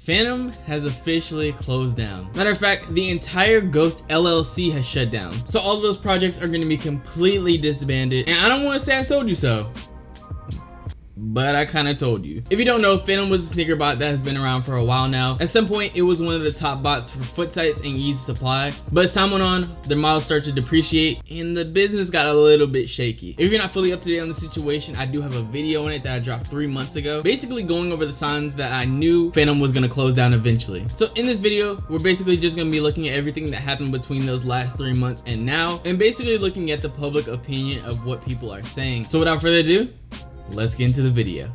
Phantom has officially closed down. Matter of fact, the entire Ghost LLC has shut down. So all of those projects are going to be completely disbanded. And I don't want to say I told you so, but I kind of told you. If you don't know, Phantom was a sneaker bot that has been around for a while now. At some point, it was one of the top bots for foot sites and easy supply. But as time went on, their models started to depreciate and the business got a little bit shaky. If you're not fully up to date on the situation, I do have a video on it that I dropped 3 months ago, basically going over the signs that I knew Phantom was going to close down eventually. So in this video, we're basically just going to be looking at everything that happened between those last 3 months and now, and basically looking at the public opinion of what people are saying. So without further ado, let's get into the video.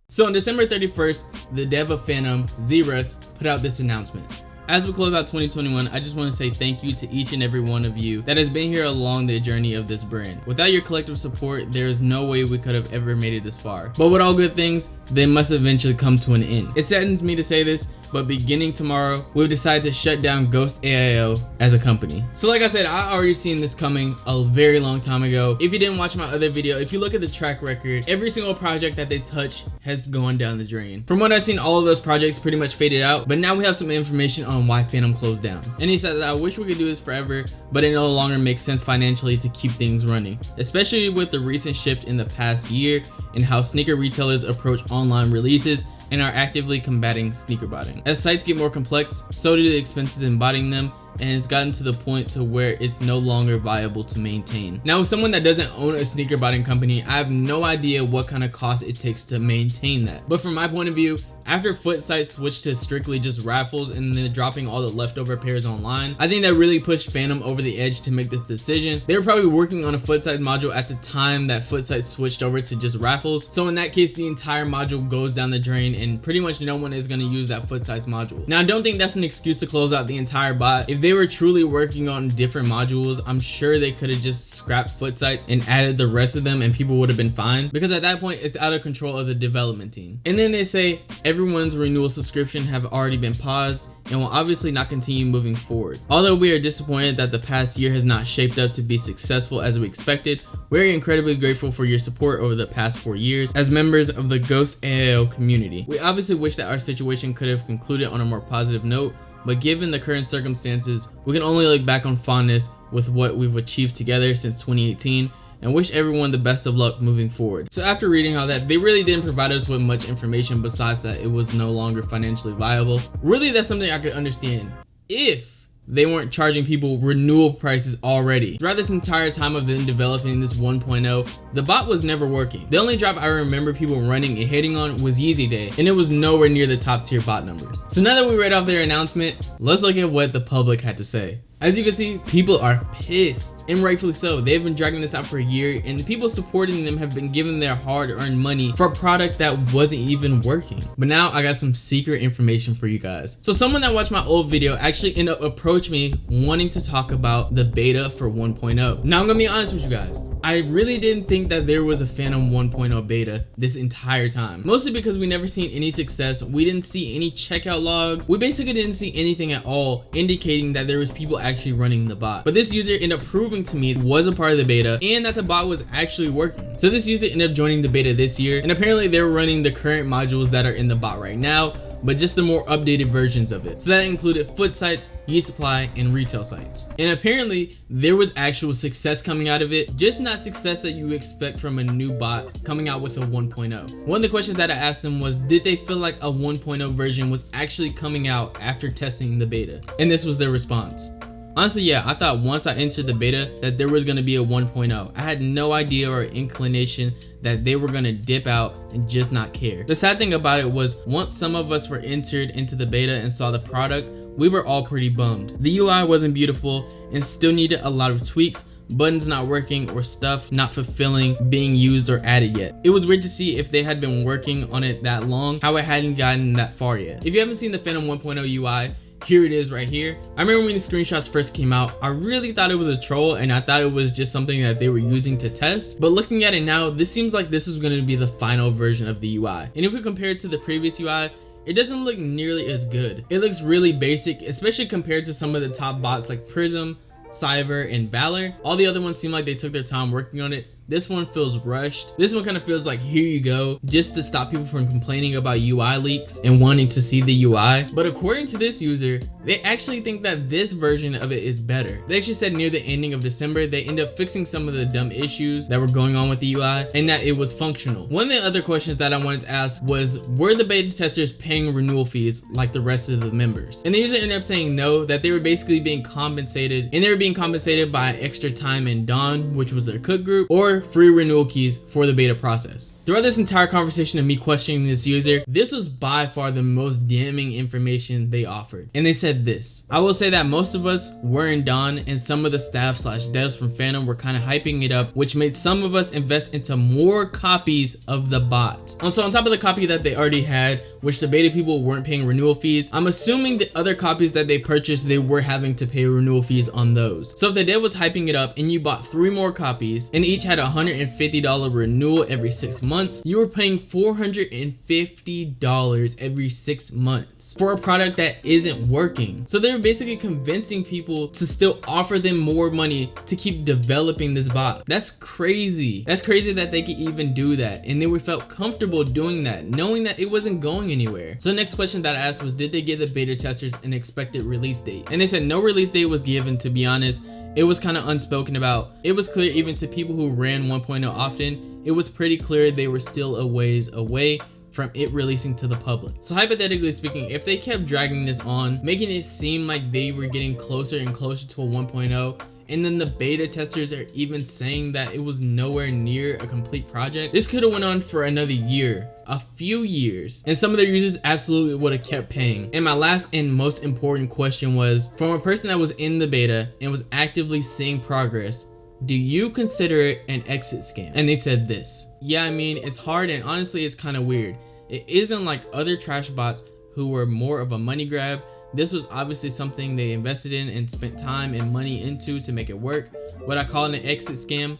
So on December 31st, the dev of Phantom, Zerus, put out this announcement. As we close out 2021, I just want to say thank you to each and every one of you that has been here along the journey of this brand. Without your collective support, there is no way we could have ever made it this far. But with all good things, they must eventually come to an end. It saddens me to say this, but beginning tomorrow, we've decided to shut down Ghost AIO as a company. So like I said, I already seen this coming a very long time ago. If you didn't watch my other video, if you look at the track record, every single project that they touch has gone down the drain. From what I've seen, all of those projects pretty much faded out, but now we have some information on why Phantom closed down. And he said that I wish we could do this forever, but it no longer makes sense financially to keep things running, especially with the recent shift in the past year in how sneaker retailers approach online releases and are actively combating sneaker botting. As sites get more complex, so do the expenses in botting them, and it's gotten to the point to where it's no longer viable to maintain. Now, as someone that doesn't own a sneaker botting company, I have no idea what kind of cost it takes to maintain that. But from my point of view, after foot sites switched to strictly just raffles and then dropping all the leftover pairs online, I think that really pushed Phantom over the edge to make this decision. They were probably working on a foot site module at the time that foot sites switched over to just raffles. So in that case, the entire module goes down the drain and pretty much no one is going to use that foot size module. Now, I don't think that's an excuse to close out the entire bot. If they were truly working on different modules, I'm sure they could have just scrapped foot sites and added the rest of them and people would have been fine, because at that point it's out of control of the development team. And then they say everyone's renewal subscription have already been paused and will obviously not continue moving forward. Although we are disappointed that the past year has not shaped up to be successful as we expected, we're incredibly grateful for your support over the past 4 years as members of the Ghost AIO community. We obviously wish that our situation could have concluded on a more positive note, but given the current circumstances, we can only look back on fondness with what we've achieved together since 2018 and wish everyone the best of luck moving forward. So after reading all that, they really didn't provide us with much information besides that it was no longer financially viable. Really, that's something I could understand if they weren't charging people renewal prices already. Throughout this entire time of them developing this 1.0, the bot was never working. The only drop I remember people running and hitting on was Yeezy Day, and it was nowhere near the top tier bot numbers. So now that we read off their announcement, let's look at what the public had to say. As you can see, people are pissed, and rightfully so. They've been dragging this out for a year, and the people supporting them have been giving their hard-earned money for a product that wasn't even working. But now I got some secret information for you guys. So someone that watched my old video actually ended up approaching me wanting to talk about the beta for 1.0. Now I'm gonna be honest with you guys. I really didn't think that there was a Phantom 1.0 beta this entire time. Mostly because we never seen any success. We didn't see any checkout logs. We basically didn't see anything at all indicating that there was people actually running the bot. But this user ended up proving to me was a part of the beta and that the bot was actually working. So this user ended up joining the beta this year, and apparently they're running the current modules that are in the bot right now, but just the more updated versions of it. So that included foot sites, e-supply, and retail sites. And apparently there was actual success coming out of it, just not success that you expect from a new bot coming out with a 1.0. One of the questions that I asked them was, did they feel like a 1.0 version was actually coming out after testing the beta? And this was their response. Honestly, yeah, I thought once I entered the beta that there was going to be a 1.0. I had no idea or inclination that they were going to dip out and just not care. The sad thing about it was once some of us were entered into the beta and saw the product, we were all pretty bummed. The UI wasn't beautiful and still needed a lot of tweaks, buttons not working or stuff not fulfilling being used or added yet. It was weird to see if they had been working on it that long, how it hadn't gotten that far yet. If you haven't seen the Phantom 1.0 UI, here it is right here. I remember when the screenshots first came out, I really thought it was a troll and I thought it was just something that they were using to test. But looking at it now, this seems like this is going to be the final version of the UI. And if we compare it to the previous UI, it doesn't look nearly as good. It looks really basic, especially compared to some of the top bots like Prism, Cyber, and Valor. All the other ones seem like they took their time working on it. This one feels rushed. This one kind of feels like, here you go, just to stop people from complaining about UI leaks and wanting to see the UI. But according to this user, they actually think that this version of it is better. They actually said near the ending of December, they end up fixing some of the dumb issues that were going on with the UI and that it was functional. One of the other questions that I wanted to ask was, were the beta testers paying renewal fees like the rest of the members? And the user ended up saying no, that they were basically being compensated, and they were being compensated by extra time in Dawn, which was their cook group, or free renewal keys for the beta process. Throughout this entire conversation of me questioning this user, this was by far the most damning information they offered. And they said this: I will say that most of us were in Dawn, and some of the staff / devs from Phantom were kind of hyping it up, which made some of us invest into more copies of the bot. Also, on top of the copy that they already had, which the beta people weren't paying renewal fees, I'm assuming the other copies that they purchased, they were having to pay renewal fees on those. So if the dev was hyping it up and you bought 3 more copies and each had a $150 renewal every 6 months, you were paying $450 every 6 months for a product that isn't working. So they were basically convincing people to still offer them more money to keep developing this bot. That's crazy. That's crazy that they could even do that, and they were felt comfortable doing that, knowing that it wasn't going anywhere. So the next question that I asked was, did they give the beta testers an expected release date? And they said no release date was given. To be honest, it was kind of unspoken about. It was clear even to people who ran 1.0 often, it was pretty clear they were still a ways away from it releasing to the public. So hypothetically speaking, if they kept dragging this on, making it seem like they were getting closer and closer to a 1.0, and then the beta testers are even saying that it was nowhere near a complete project, this could have went on for another year, a few years, and some of their users absolutely would have kept paying. And my last and most important question was, from a person that was in the beta and was actively seeing progress, do you consider it an exit scam? And they said this: yeah, I mean, it's hard, and honestly it's kind of weird. It isn't like other trash bots who were more of a money grab. This was obviously something they invested in and spent time and money into to make it work. Would I call it an exit scam?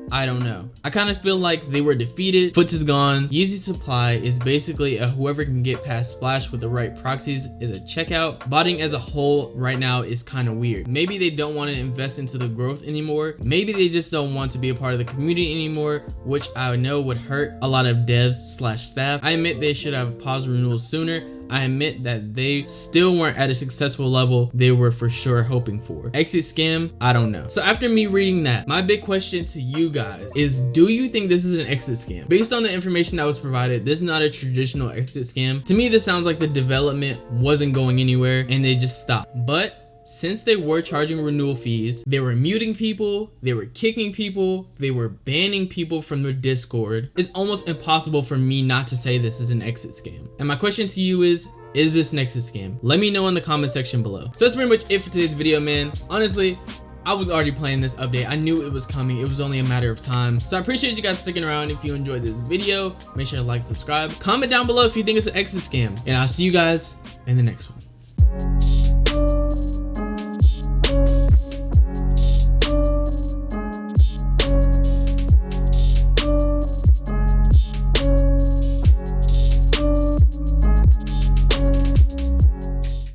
I don't know. I kind of feel like they were defeated. Foots is gone. Yeezy Supply is basically a whoever can get past Splash with the right proxies is a checkout. Botting as a whole right now is kind of weird. Maybe they don't want to invest into the growth anymore. Maybe they just don't want to be a part of the community anymore, which I know would hurt a lot of devs / staff. I admit they should have paused renewals sooner. I admit that they still weren't at a successful level they were for sure hoping for. Exit scam? I don't know. So after me reading that, my big question to you guys is, do you think this is an exit scam? Based on the information that was provided, this is not a traditional exit scam. To me, this sounds like the development wasn't going anywhere and they just stopped. But since they were charging renewal fees, they were muting people, they were kicking people, they were banning people from their Discord, it's almost impossible for me not to say this is an exit scam. And my question to you is this an exit scam? Let me know in the comment section below. So that's pretty much it for today's video, man. Honestly, I was already playing this update. I knew it was coming. It was only a matter of time. So I appreciate you guys for sticking around. If you enjoyed this video, make sure to like, subscribe, comment down below if you think it's an exit scam, and I'll see you guys in the next one.